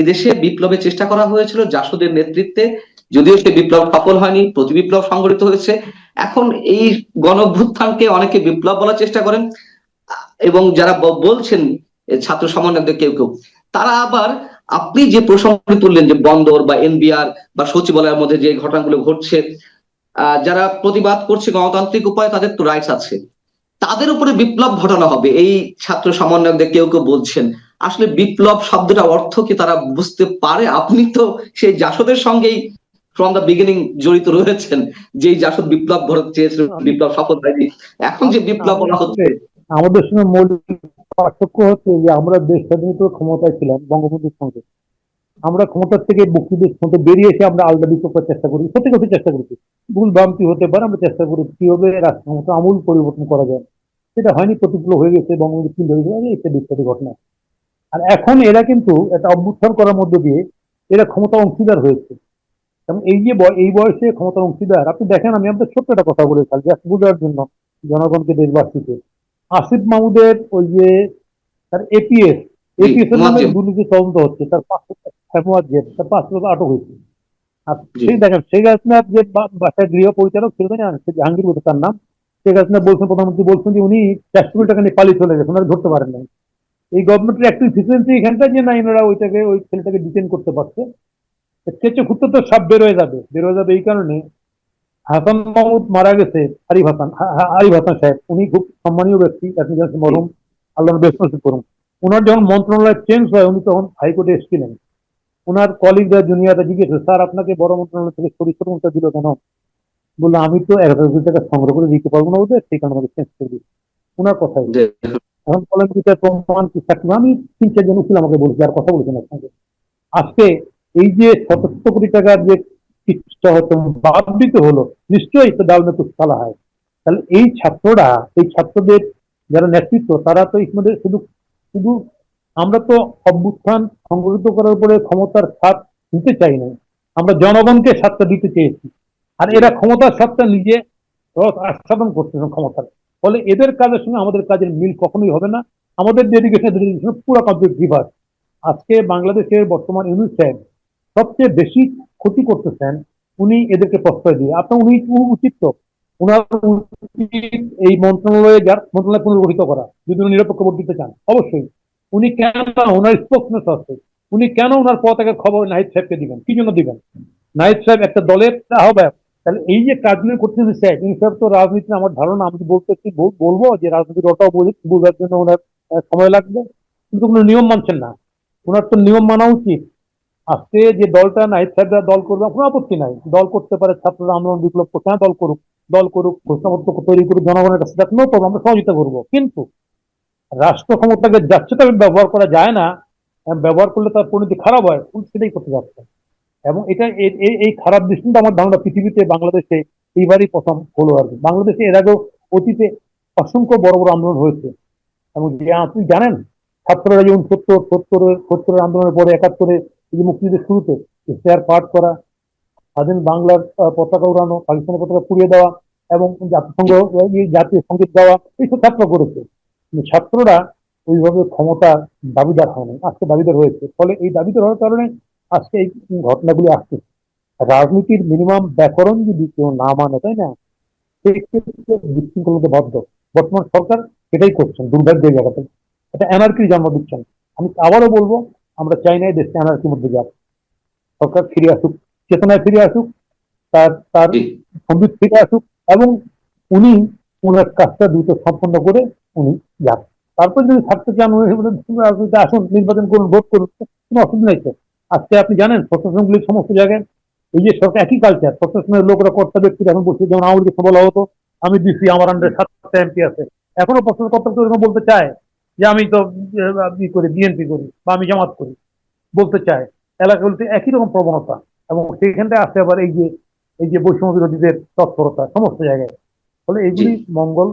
এদেশে বিপ্লবের চেষ্টা করা হয়েছিল জাসদের নেতৃত্বে, যদিও সে বিপ্লব সফল হয়নি, প্রতি বিপ্লব সংগঠিত হয়েছে। এখন এই গণঅভ্যুত্থানকে অনেকে বিপ্লব বলার চেষ্টা করেন, এবং যারা বলছেন ছাত্র সমন্বয়কদের কেউ কেউ, তারা আবার আপনি যে প্রসঙ্গ তুললেন যে বন্দর বা এনবিআর বা সচিবালয়ের মধ্যে যে ঘটনাগুলো ঘটছে, যারা প্রতিবাদ করছে গণতান্ত্রিক উপায়ে, তাদের তো রাইটস আছে, তাদের উপরে বিপ্লব ঘটানো হবে, এই ছাত্র সমন্বয়কদের কেউ কেউ বলছেন। আসলে বিপ্লব শব্দটা অর্থ কি তারা বুঝতে পারে? আপনি তো সেই জাসদের সঙ্গেই ফ্রম দ্য বিগিনিং জড়িত রয়েছেন, যেই জাসদ বিপ্লব ঘটাতে চেয়েছিল, আমি বিপ্লব সফল হয়নি, এখন যে বিপ্লব আমি বলা আসলে হচ্ছে। আমাদের সঙ্গে মৌলিক পার্থক্য হচ্ছে যে আমরা দেশ স্বাধীনত ক্ষমতায় ছিলাম বঙ্গবন্ধুর সঙ্গে। আমরা ক্ষমতার থেকে মুক্তিযুদ্ধের ক্ষমতা বেরিয়ে এসে আমরা আলাদা বিপ্লব করার চেষ্টা করি, সত্যি কথা চেষ্টা করেছি। ভুল ভ্রান্তি হতে পারে, আমরা চেষ্টা করি কিভাবে রাষ্ট্র ক্ষমতা আমূল পরিবর্তন করা যায়। সেটা হয়নি, প্রতিকূল হয়ে গেছে, বঙ্গবন্ধু চিন্তা হয়ে গেছে, ইত্যাদি ইত্যাদি ঘটনা। আর এখন এরা কিন্তু একটা অভ্যুত্থান করার মধ্য দিয়ে এরা ক্ষমতা অংশীদার হয়েছে। এবং এই যে এই বয়সে ক্ষমতার অংশীদার, আপনি দেখেন, আমি আপনার ছোট্ট একটা কথা বলে থাকি জাস্ট বোঝার জন্য জনগণকে, দেশবাসীকে। আসিফ মাহমুদের ওই যে তার এপিএস, জি, এপিএস এর নামে মুয়াজ্জেম। দুর্নীতি তদন্ত হচ্ছে, তার 5 লোক আটক হয়েছে। আর জি, সেই দেখেন শেখ হাসিনার যে বাসায় গৃহ পরিচালক ছিল না, সে জাহাঙ্গীর বলে তার নাম। শেখ হাসিনা বলছেন, প্রধানমন্ত্রী বলছেন যে উনি 400 কোটি টাকা নিয়ে পালিয়ে চলে গেছেন, ওনারা ধরতে পারেন নাই। এই গভর্নমেন্টের একটু ইফিসিয়েন্সি এখানটা যে না, এনারা ওই ছেলেটাকে ডিটেন করতে পারছে। কেঁচো খুঁড়তে তো সাপ বের হয়ে যাবে এই কারণে। হাসান মাহমুদ মারা গেছে, আরিফ হাসান সাহেব, উনি খুব সম্মানীয় ব্যক্তি, আপনি জানেন, জি, মরহুম, আল্লাহ বেস্ট নসিব করুন। ওনার যখন মন্ত্রণালয় চেঞ্জ হয়, উনি তখন হাইকোর্টে এসেছিলেন। ওনার কলিগরা জুনিয়ররা জিজ্ঞেস, স্যার আপনাকে বড় মন্ত্রণালয় থেকে সরিয়ে দিল কেন? বললো আমি তো 1,000 কোটি টাকা সংগ্রহ করে দিতে পারবো না ওদের, সেই কারণে আমাকে চেঞ্জ করে দিই। ওনার কথাই। জি, এখন বলেন কি তার প্রমাণ কি থাকবে? আমি 3-4 জন উকিল আমাকে বলেছি, আর কথা বলেছেন আপনাকে। আজকে এই যে 77 কোটি টাকার যে চিকিৎসা হতো বাদ দিতে হলো, নিশ্চয়ই তো ডাল মে কুছ কালা হয়। তাহলে এই ছাত্রদের যারা নেতৃত্ব, তারা তো ইতিমধ্যে শুধু শুধু আমরা তো অভ্যুত্থান সংগঠিত করার পরে ক্ষমতার স্বাদ নিতে চাই না, আমরা জনগণকে স্বাদটা দিতে চেয়েছি। আর জি, এরা ক্ষমতার স্বাদটা নিজে রস আস্বাদন করতেছেন ক্ষমতার। ফলে এদের কাজের সঙ্গে আমাদের কাজের মিল কখনোই হবে না। আমাদের ডেডিকেশন পুরো কমপ্লিট রিভার্স। আজকে বাংলাদেশের বর্তমান ইউনুস সাহেব সবচেয়ে বেশি ক্ষতি করতেছেন উনি এদেরকে প্রশ্রয় দিয়ে। আপনার উনি উচিত তো, উনার উচিত এই মন্ত্রণালয় পুনর্গঠিত করা, যদি উনি নিরপেক্ষ ভোট দিতে চান অবশ্যই। উনি কেন, ওনার স্পোকসনেস আছে, উনি কেন ওনার পতাকার খবর নাহিদ সাহেবকে দিবেন? কি জন্য দিবেন? নাহিদ সাহেব একটা দলের আহ্বায়ক। তাহলে এই যে কাজগুলো করছেন ইউনুস সাহেব, তো রাজনীতি আমার ধারণা, আমি বলবো যে রাজনীতির ওটাও বোঝার জন্য ওনার সময় লাগবে, কিন্তু কোনো নিয়ম মানছেন না। ওনার তো নিয়ম মানা উচিত। আজকে যে দলটা নাহিদ সাহেবরা দল করবে, কোনো আপত্তি নাই, দল করতে পারে, ছাত্ররা আন্দোলন বিপ্লব করছে, হ্যাঁ দল করুক, ঘোষণাপত্র তৈরি করুক, জনগণের কাছে দেখ, নো প্রবলেম, আমরা সহযোগিতা করবো। কিন্তু রাষ্ট্র ক্ষমতাকে যাচ্ছে তবে ব্যবহার করা যায় না, ব্যবহার করলে তার পরিণতি খারাপ হয়, সেটাই করতে যাচ্ছে। এবং এটা এই খারাপ দৃষ্টিটা আমার ধারণা পৃথিবীতে, বাংলাদেশে এইবারই প্রথম হলো আর কি। বাংলাদেশে এর আগেও অতীতে অসংখ্য বড় বড় আন্দোলন হয়েছে। এবং যে আপনি জানেন, ছাত্ররা যেমন সত্তরের আন্দোলনের পরে 71-এ এই যে মুক্তিযুদ্ধের শুরুতে ইশতেহার পাঠ করা, স্বাধীন বাংলার পতাকা উড়ানো, পাকিস্তানের পতাকা পুড়িয়ে দেওয়া, এবং জাতিসংঘ জাতীয় সঙ্গীত গাওয়া, এইসব ছাত্র করেছে। কিন্তু ছাত্ররা ওইভাবে ক্ষমতার দাবিদার হয় না, আজকে দাবিদার হয়েছে। ফলে এই দাবিদার হওয়ার কারণে আজকে এই ঘটনাগুলি আসছে। রাজনীতির মিনিমাম ব্যাকরণ যদি কেউ না মানে, তাই না, সেক্ষেত্রে বিশৃঙ্খলাতে বাধ্য। বর্তমান সরকার সেটাই করছেন দুর্ভাগ্যের জায়গাতে, এটা অ্যানার্কির জন্ম দিচ্ছেন। আমি আবারও বলবো, আমরা চাই না এই দেশটা অ্যানার্কির মধ্যে যাক। সরকার ফিরে আসুক, চেতনায় ফিরে আসুক, তার তার জি, সঙ্গীত ফিরে আসুক, এবং উনি ওনার কাজটা দ্রুত সম্পন্ন করে উনি যান। তারপর যদি থাকতে চান রাজনীতি আসুন, নির্বাচন করুন, ভোট করুন, কোনো অসুবিধা নেই তো। আজকে আপনি জানেন প্রশাসনগুলির সমস্ত জায়গায় এই যে সরকার একই কালচার, প্রশাসনের লোকরা কর্তা ব্যক্তিরা এখন বলছে, যেমন আমাদের কাছে বলা হতো আমি ডিসি, আমার জি, আন্ডারে 7টা এমপি আছে। এখনো প্রশাসন কর্তা বলতে চায় যে আমি তো ই করি, বিএনপি করি, বা আমি জামাত করি, বলতে চায়। এলাকাগুলিতে একই রকম প্রবণতা। এবং সেইখানটায় আসে আবার এই যে বৈষম্য বিরোধীদের তৎপরতা সমস্ত জায়গায়। ফলে জি। এগুলি মঙ্গল